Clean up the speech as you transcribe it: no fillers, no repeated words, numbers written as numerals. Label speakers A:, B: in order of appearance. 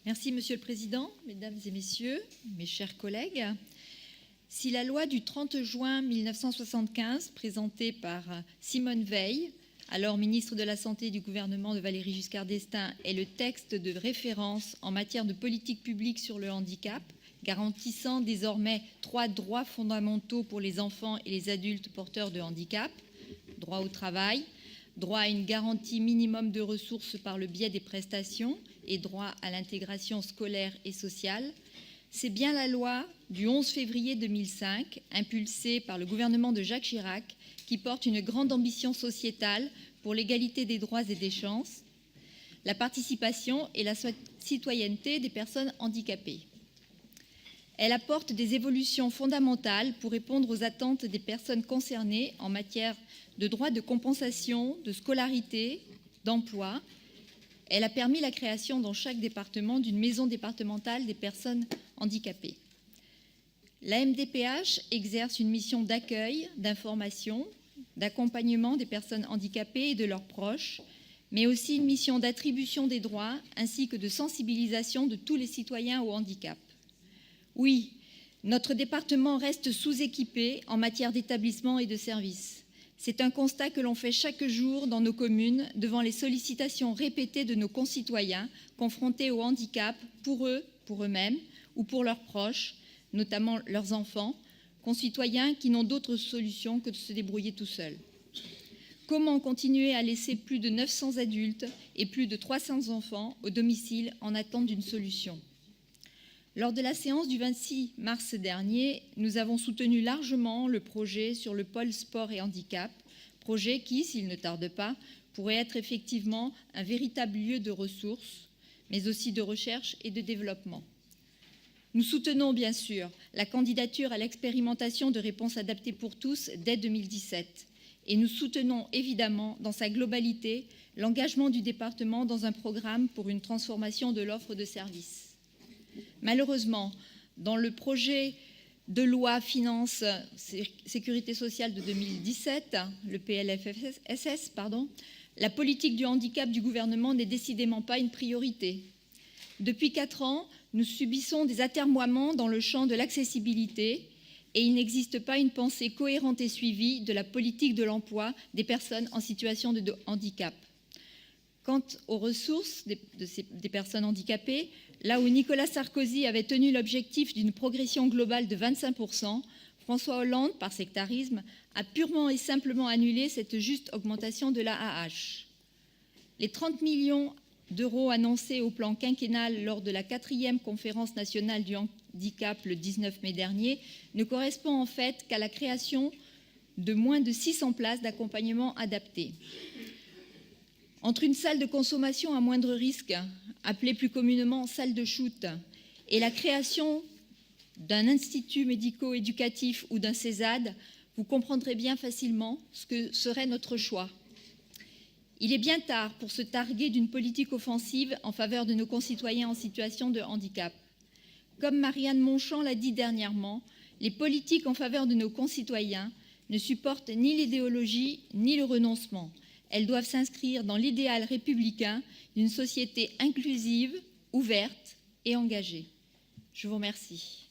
A: Merci Monsieur le Président, Mesdames et Messieurs, mes chers collègues. Si la loi du 30 juin 1975, présentée par Simone Veil, alors ministre de la Santé du gouvernement de Valéry Giscard d'Estaing, est le texte de référence en matière de politique publique sur le handicap, garantissant désormais 3 droits fondamentaux pour les enfants et les adultes porteurs de handicap: droit au travail, droit à une garantie minimum de ressources par le biais des prestations et droit à l'intégration scolaire et sociale, c'est bien la loi du 11 février 2005, impulsée par le gouvernement de Jacques Chirac, qui porte une grande ambition sociétale pour l'égalité des droits et des chances, la participation et la citoyenneté des personnes handicapées. Elle apporte des évolutions fondamentales pour répondre aux attentes des personnes concernées en matière de droits de compensation, de scolarité, d'emploi. Elle a permis la création dans chaque département d'une maison départementale des personnes handicapées. La MDPH exerce une mission d'accueil, d'information, d'accompagnement des personnes handicapées et de leurs proches, mais aussi une mission d'attribution des droits ainsi que de sensibilisation de tous les citoyens au handicap. Oui, notre département reste sous-équipé en matière d'établissements et de services. C'est un constat que l'on fait chaque jour dans nos communes devant les sollicitations répétées de nos concitoyens confrontés au handicap pour eux, pour eux-mêmes ou pour leurs proches, notamment leurs enfants, concitoyens qui n'ont d'autre solution que de se débrouiller tout seuls. Comment continuer à laisser plus de 900 adultes et plus de 300 enfants au domicile en attente d'une solution ? Lors de la séance du 26 mars dernier, nous avons soutenu largement le projet sur le pôle sport et handicap, projet qui, s'il ne tarde pas, pourrait être effectivement un véritable lieu de ressources, mais aussi de recherche et de développement. Nous soutenons bien sûr la candidature à l'expérimentation de réponses adaptées pour tous dès 2017 et nous soutenons évidemment dans sa globalité l'engagement du département dans un programme pour une transformation de l'offre de services. Malheureusement, dans le projet de loi Finances Sécurité sociale de 2017, le PLFSS, la politique du handicap du gouvernement n'est décidément pas une priorité. Depuis 4 ans, nous subissons des atermoiements dans le champ de l'accessibilité et il n'existe pas une pensée cohérente et suivie de la politique de l'emploi des personnes en situation de handicap. Quant aux ressources des personnes handicapées, là où Nicolas Sarkozy avait tenu l'objectif d'une progression globale de 25%, François Hollande, par sectarisme, a purement et simplement annulé cette juste augmentation de l'AAH. Les 30 millions d'euros annoncés au plan quinquennal lors de la 4e conférence nationale du handicap le 19 mai dernier ne correspondent en fait qu'à la création de moins de 600 places d'accompagnement adaptées. Entre une salle de consommation à moindre risque, appelée plus communément salle de shoot, et la création d'un institut médico-éducatif ou d'un CESAD, vous comprendrez bien facilement ce que serait notre choix. Il est bien tard pour se targuer d'une politique offensive en faveur de nos concitoyens en situation de handicap. Comme Marianne Monchamp l'a dit dernièrement, les politiques en faveur de nos concitoyens ne supportent ni l'idéologie ni le renoncement. Elles doivent s'inscrire dans l'idéal républicain d'une société inclusive, ouverte et engagée. Je vous remercie.